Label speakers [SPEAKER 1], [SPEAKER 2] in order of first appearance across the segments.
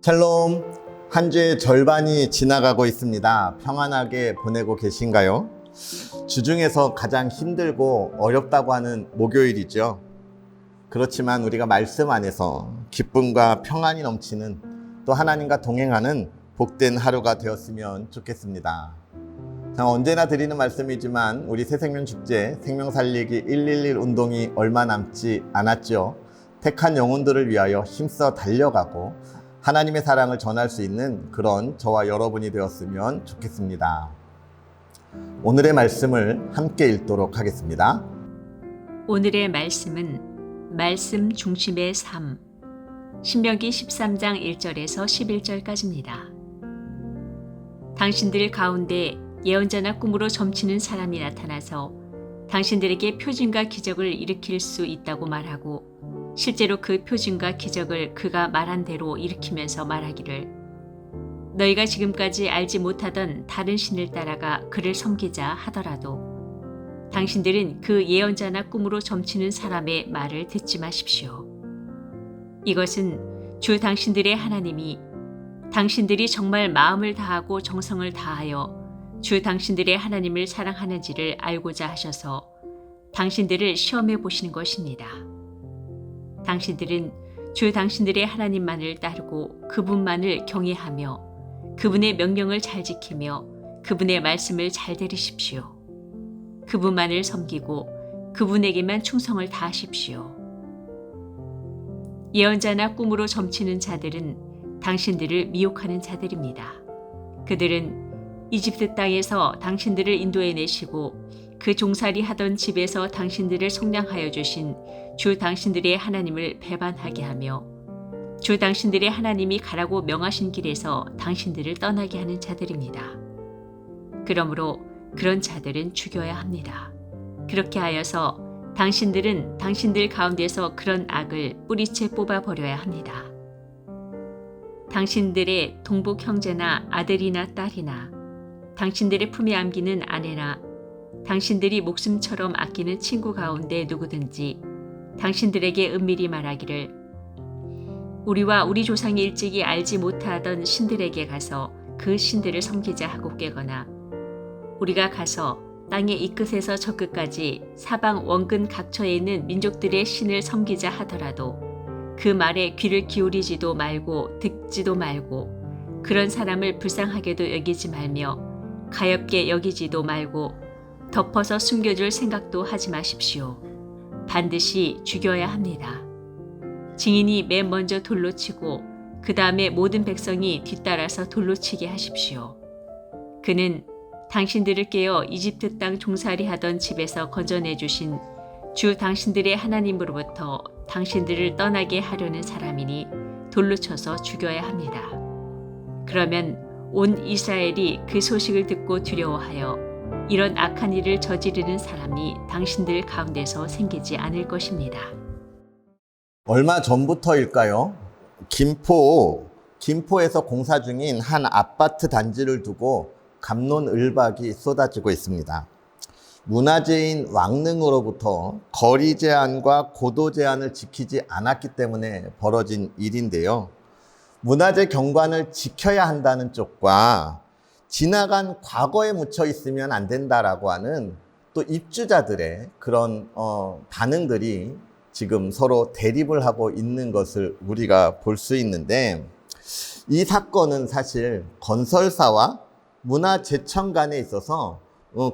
[SPEAKER 1] 샬롬, 한 주의 절반이 지나가고 있습니다. 평안하게 보내고 계신가요? 주중에서 가장 힘들고 어렵다고 하는 목요일이죠. 그렇지만 우리가 말씀 안에서 기쁨과 평안이 넘치는 또 하나님과 동행하는 복된 하루가 되었으면 좋겠습니다. 언제나 드리는 말씀이지만 우리 새생명축제 생명살리기 111 운동이 얼마 남지 않았죠. 택한 영혼들을 위하여 힘써 달려가고 하나님의 사랑을 전할 수 있는 그런 저와 여러분이 되었으면 좋겠습니다. 오늘의 말씀을 함께 읽도록 하겠습니다.
[SPEAKER 2] 오늘의 말씀은 말씀 중심의 삶, 신명기 13장 1절에서 11절까지입니다. 당신들 가운데 예언자나 꿈으로 점치는 사람이 나타나서 당신들에게 표징과 기적을 일으킬 수 있다고 말하고 실제로 그 표징과 기적을 그가 말한 대로 일으키면서 말하기를 너희가 지금까지 알지 못하던 다른 신을 따라가 그를 섬기자 하더라도 당신들은 그 예언자나 꿈으로 점치는 사람의 말을 듣지 마십시오. 이것은 주 당신들의 하나님이 당신들이 정말 마음을 다하고 정성을 다하여 주 당신들의 하나님을 사랑하는지를 알고자 하셔서 당신들을 시험해 보시는 것입니다. 당신들은 주 당신들의 하나님만을 따르고 그분만을 경외하며 그분의 명령을 잘 지키며 그분의 말씀을 잘 들으십시오. 그분만을 섬기고 그분에게만 충성을 다하십시오. 예언자나 꿈으로 점치는 자들은 당신들을 미혹하는 자들입니다. 그들은 이집트 땅에서 당신들을 인도해내시고 그 종살이 하던 집에서 당신들을 속량하여 주신 주 당신들의 하나님을 배반하게 하며 주 당신들의 하나님이 가라고 명하신 길에서 당신들을 떠나게 하는 자들입니다. 그러므로 그런 자들은 죽여야 합니다. 그렇게 하여서 당신들은 당신들 가운데서 그런 악을 뿌리채 뽑아버려야 합니다. 당신들의 동복 형제나 아들이나 딸이나 당신들의 품에 안기는 아내나 당신들이 목숨처럼 아끼는 친구 가운데 누구든지 당신들에게 은밀히 말하기를 우리와 우리 조상이 일찍이 알지 못하던 신들에게 가서 그 신들을 섬기자 하고 깨거나 우리가 가서 땅의 이 끝에서 저 끝까지 사방 원근 각처에 있는 민족들의 신을 섬기자 하더라도 그 말에 귀를 기울이지도 말고 듣지도 말고 그런 사람을 불쌍하게도 여기지 말며 가엾게 여기지도 말고 덮어서 숨겨줄 생각도 하지 마십시오. 반드시 죽여야 합니다. 증인이 맨 먼저 돌로 치고 그 다음에 모든 백성이 뒤따라서 돌로 치게 하십시오. 그는 당신들을 깨어 이집트 땅 종살이 하던 집에서 건져내 주신 주 당신들의 하나님으로부터 당신들을 떠나게 하려는 사람이니 돌로 쳐서 죽여야 합니다. 그러면 온 이스라엘이 그 소식을 듣고 두려워하여 이런 악한 일을 저지르는 사람이 당신들 가운데서 생기지 않을 것입니다.
[SPEAKER 1] 얼마 전부터일까요? 김포에서 공사 중인 한 아파트 단지를 두고 갑론을박이 쏟아지고 있습니다. 문화재인 왕릉으로부터 거리 제한과 고도 제한을 지키지 않았기 때문에 벌어진 일인데요. 문화재 경관을 지켜야 한다는 쪽과 지나간 과거에 묻혀 있으면 안 된다라고 하는 또 입주자들의 그런 반응들이 지금 서로 대립을 하고 있는 것을 우리가 볼 수 있는데 이 사건은 사실 건설사와 문화재청 간에 있어서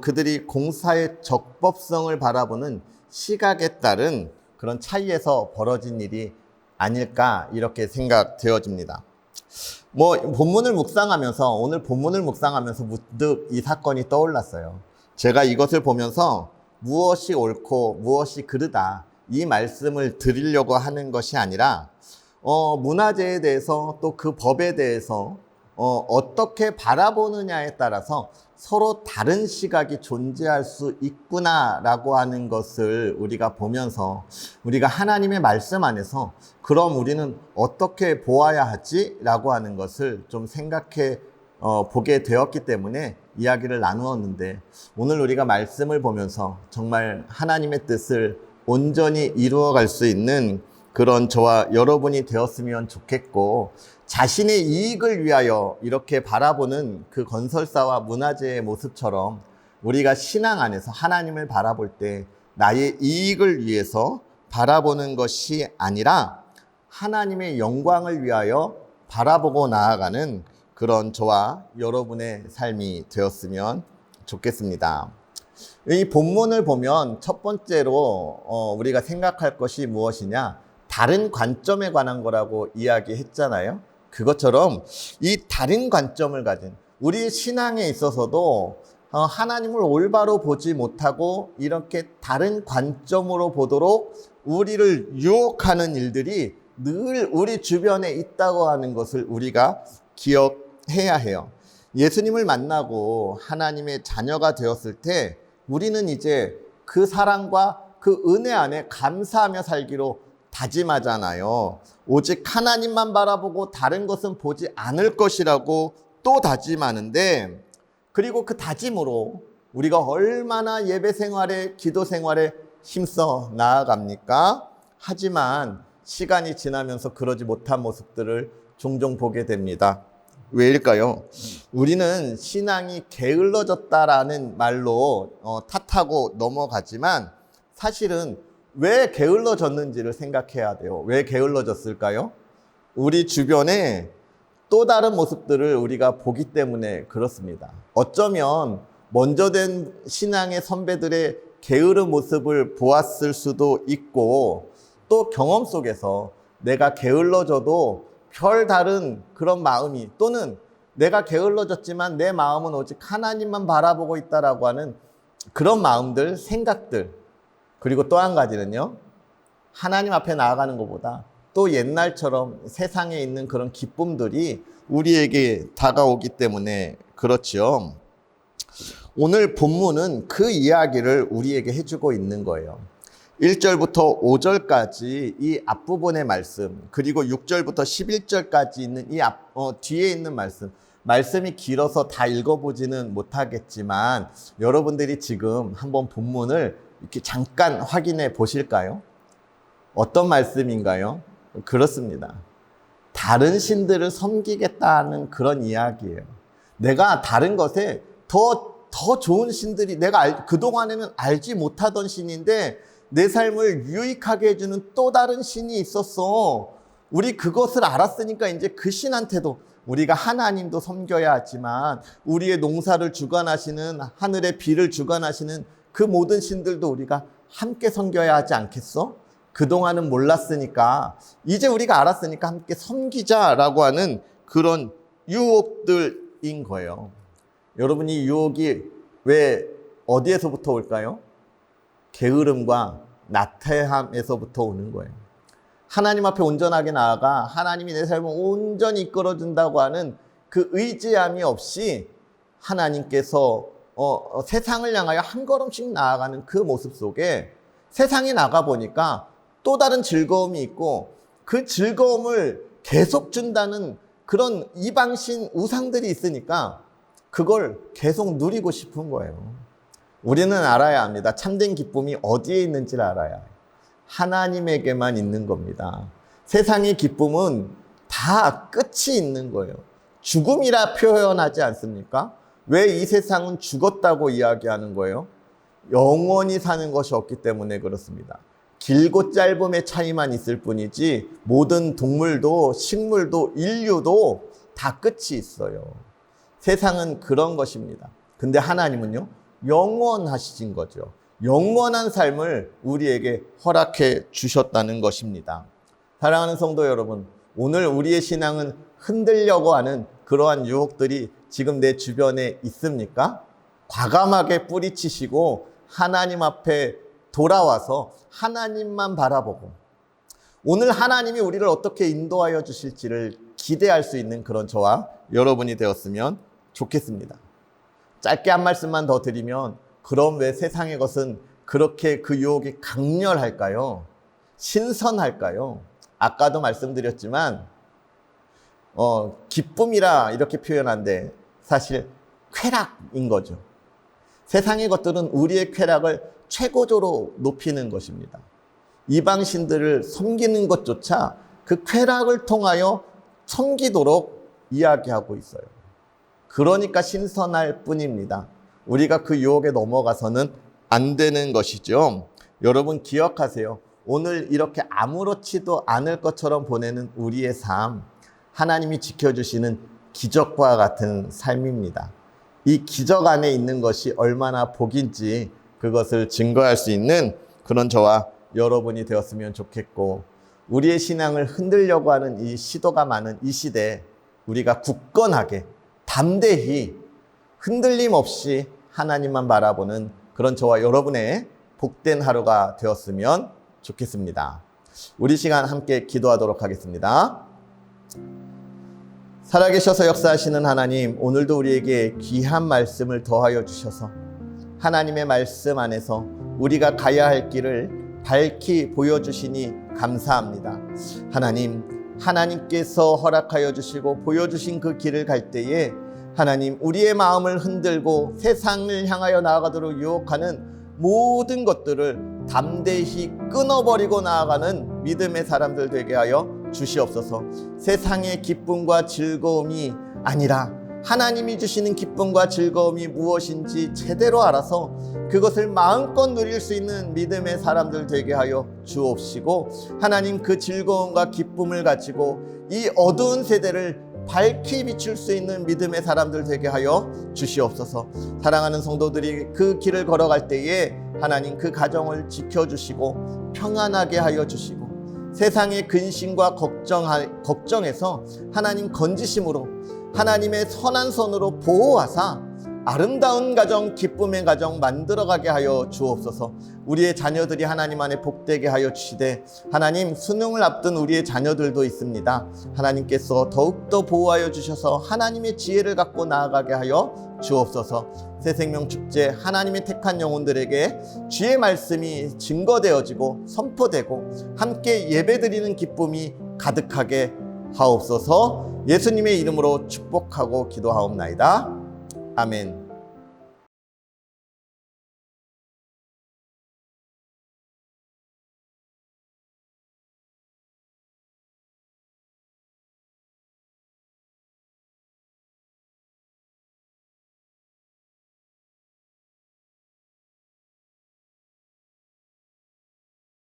[SPEAKER 1] 그들이 공사의 적법성을 바라보는 시각에 따른 그런 차이에서 벌어진 일이 아닐까 이렇게 생각되어집니다. 오늘 본문을 묵상하면서 문득 이 사건이 떠올랐어요. 제가 이것을 보면서 무엇이 옳고 무엇이 그르다 이 말씀을 드리려고 하는 것이 아니라 문화재에 대해서 또 그 법에 대해서 어떻게 바라보느냐에 따라서 서로 다른 시각이 존재할 수 있구나라고 하는 것을 우리가 보면서 우리가 하나님의 말씀 안에서 그럼 우리는 어떻게 보아야 하지? 라고 하는 것을 좀 생각해 보게 되었기 때문에 이야기를 나누었는데 오늘 우리가 말씀을 보면서 정말 하나님의 뜻을 온전히 이루어갈 수 있는 그런 저와 여러분이 되었으면 좋겠고, 자신의 이익을 위하여 이렇게 바라보는 그 건설사와 문화재의 모습처럼 우리가 신앙 안에서 하나님을 바라볼 때 나의 이익을 위해서 바라보는 것이 아니라 하나님의 영광을 위하여 바라보고 나아가는 그런 저와 여러분의 삶이 되었으면 좋겠습니다. 이 본문을 보면 첫 번째로 우리가 생각할 것이 무엇이냐? 다른 관점에 관한 거라고 이야기했잖아요. 그것처럼 이 다른 관점을 가진 우리의 신앙에 있어서도 하나님을 올바로 보지 못하고 이렇게 다른 관점으로 보도록 우리를 유혹하는 일들이 늘 우리 주변에 있다고 하는 것을 우리가 기억해야 해요. 예수님을 만나고 하나님의 자녀가 되었을 때 우리는 이제 그 사랑과 그 은혜 안에 감사하며 살기로 다짐하잖아요. 오직 하나님만 바라보고 다른 것은 보지 않을 것이라고 또 다짐하는데, 그리고 그 다짐으로 우리가 얼마나 예배 생활에, 기도 생활에 힘써 나아갑니까? 하지만 시간이 지나면서 그러지 못한 모습들을 종종 보게 됩니다. 왜일까요? 우리는 신앙이 게을러졌다라는 말로 탓하고 넘어가지만 사실은 왜 게을러졌는지를 생각해야 돼요. 왜 게을러졌을까요? 우리 주변에 또 다른 모습들을 우리가 보기 때문에 그렇습니다. 어쩌면 먼저 된 신앙의 선배들의 게으른 모습을 보았을 수도 있고, 또 경험 속에서 내가 게을러져도 별다른 그런 마음이, 또는 내가 게을러졌지만 내 마음은 오직 하나님만 바라보고 있다라고 하는 그런 마음들, 생각들. 그리고 또 한 가지는요, 하나님 앞에 나아가는 것보다 또 옛날처럼 세상에 있는 그런 기쁨들이 우리에게 다가오기 때문에 그렇죠. 오늘 본문은 그 이야기를 우리에게 해주고 있는 거예요. 1절부터 5절까지 이 앞부분의 말씀, 그리고 6절부터 11절까지 있는 이 뒤에 있는 말씀이 길어서 다 읽어보지는 못하겠지만 여러분들이 지금 한번 본문을 이렇게 잠깐 확인해 보실까요? 어떤 말씀인가요? 그렇습니다. 다른 신들을 섬기겠다는 그런 이야기예요. 내가 다른 것에 더 좋은 신들이, 내가 그동안에는 알지 못하던 신인데 내 삶을 유익하게 해주는 또 다른 신이 있었어. 우리 그것을 알았으니까 이제 그 신한테도 우리가 하나님도 섬겨야 하지만 우리의 농사를 주관하시는, 하늘의 비를 주관하시는 그 모든 신들도 우리가 함께 섬겨야 하지 않겠어? 그동안은 몰랐으니까 이제 우리가 알았으니까 함께 섬기자라고 하는 그런 유혹들인 거예요. 여러분, 이 유혹이 왜 어디에서부터 올까요? 게으름과 나태함에서부터 오는 거예요. 하나님 앞에 온전하게 나아가 하나님이 내 삶을 온전히 이끌어준다고 하는 그 의지함이 없이 하나님께서 세상을 향하여 한 걸음씩 나아가는 그 모습 속에 세상에 나가보니까 또 다른 즐거움이 있고, 그 즐거움을 계속 준다는 그런 이방신 우상들이 있으니까 그걸 계속 누리고 싶은 거예요. 우리는 알아야 합니다. 참된 기쁨이 어디에 있는지를 알아야 해요. 하나님에게만 있는 겁니다. 세상의 기쁨은 다 끝이 있는 거예요. 죽음이라 표현하지 않습니까? 왜 이 세상은 죽었다고 이야기하는 거예요? 영원히 사는 것이 없기 때문에 그렇습니다. 길고 짧음의 차이만 있을 뿐이지 모든 동물도 식물도 인류도 다 끝이 있어요. 세상은 그런 것입니다. 근데 하나님은요, 영원하신 거죠. 영원한 삶을 우리에게 허락해 주셨다는 것입니다. 사랑하는 성도 여러분, 오늘 우리의 신앙은 흔들려고 하는 그러한 유혹들이 지금 내 주변에 있습니까? 과감하게 뿌리치시고 하나님 앞에 돌아와서 하나님만 바라보고 오늘 하나님이 우리를 어떻게 인도하여 주실지를 기대할 수 있는 그런 저와 여러분이 되었으면 좋겠습니다. 짧게 한 말씀만 더 드리면, 그럼 왜 세상의 것은 그렇게 그 유혹이 강렬할까요? 신선할까요? 아까도 말씀드렸지만 기쁨이라 이렇게 표현한데 사실 쾌락인 거죠. 세상의 것들은 우리의 쾌락을 최고조로 높이는 것입니다. 이방신들을 섬기는 것조차 그 쾌락을 통하여 섬기도록 이야기하고 있어요. 그러니까 신선할 뿐입니다. 우리가 그 유혹에 넘어가서는 안 되는 것이죠. 여러분 기억하세요. 오늘 이렇게 아무렇지도 않을 것처럼 보내는 우리의 삶, 하나님이 지켜주시는 기적과 같은 삶입니다. 이 기적 안에 있는 것이 얼마나 복인지 그것을 증거할 수 있는 그런 저와 여러분이 되었으면 좋겠고, 우리의 신앙을 흔들려고 하는 이 시도가 많은 이 시대에 우리가 굳건하게 담대히 흔들림 없이 하나님만 바라보는 그런 저와 여러분의 복된 하루가 되었으면 좋겠습니다. 우리 시간 함께 기도하도록 하겠습니다. 살아계셔서 역사하시는 하나님, 오늘도 우리에게 귀한 말씀을 더하여 주셔서 하나님의 말씀 안에서 우리가 가야 할 길을 밝히 보여주시니 감사합니다. 하나님, 하나님께서 허락하여 주시고 보여주신 그 길을 갈 때에 하나님, 우리의 마음을 흔들고 세상을 향하여 나아가도록 유혹하는 모든 것들을 담대히 끊어버리고 나아가는 믿음의 사람들 되게 하여 주시옵소서. 세상의 기쁨과 즐거움이 아니라 하나님이 주시는 기쁨과 즐거움이 무엇인지 제대로 알아서 그것을 마음껏 누릴 수 있는 믿음의 사람들 되게 하여 주옵시고, 하나님 그 즐거움과 기쁨을 가지고 이 어두운 세대를 밝히 비출 수 있는 믿음의 사람들 되게 하여 주시옵소서. 사랑하는 성도들이 그 길을 걸어갈 때에 하나님 그 가정을 지켜주시고 평안하게 하여 주시고, 세상의 근심과 걱정에서 하나님 건지심으로 하나님의 선한 손으로 보호하사 아름다운 가정, 기쁨의 가정 만들어가게 하여 주옵소서. 우리의 자녀들이 하나님 안에 복되게 하여 주시되, 하나님 수능을 앞둔 우리의 자녀들도 있습니다. 하나님께서 더욱더 보호하여 주셔서 하나님의 지혜를 갖고 나아가게 하여 주옵소서. 새생명축제 하나님의 택한 영혼들에게 주의 말씀이 증거되어지고 선포되고 함께 예배드리는 기쁨이 가득하게 하옵소서. 예수님의 이름으로 축복하고 기도하옵나이다. 아멘.